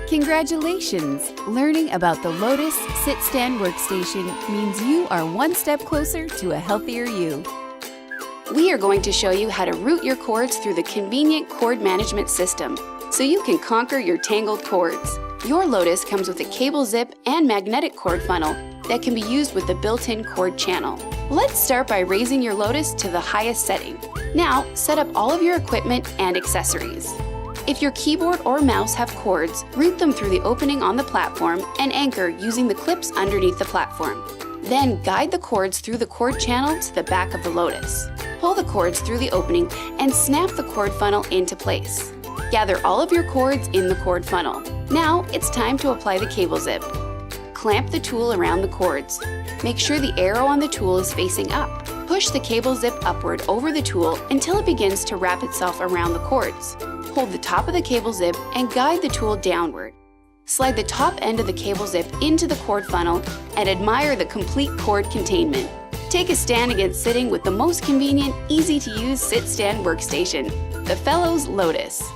Congratulations! Learning about the Lotus Sit-Stand Workstation means you are one step closer to a healthier you. We are going to show you how to route your cords through the convenient cord management system so you can conquer your tangled cords. Your Lotus comes with a cable zip and magnetic cord funnel that can be used with the built-in cord channel. Let's start by raising your Lotus to the highest setting. Now, set up all of your equipment and accessories. If your keyboard or mouse have cords, route them through the opening on the platform and anchor using the clips underneath the platform. Then guide the cords through the cord channel to the back of the Lotus. Pull the cords through the opening and snap the cord funnel into place. Gather all of your cords in the cord funnel. Now it's time to apply the cable zip. Clamp the tool around the cords. Make sure the arrow on the tool is facing up. Push the cable zip upward over the tool until it begins to wrap itself around the cords. Hold the top of the cable zip and guide the tool downward. Slide the top end of the cable zip into the cord funnel and admire the complete cord containment. Take a stand against sitting with the most convenient, easy-to-use sit-stand workstation, the Fellows Lotus.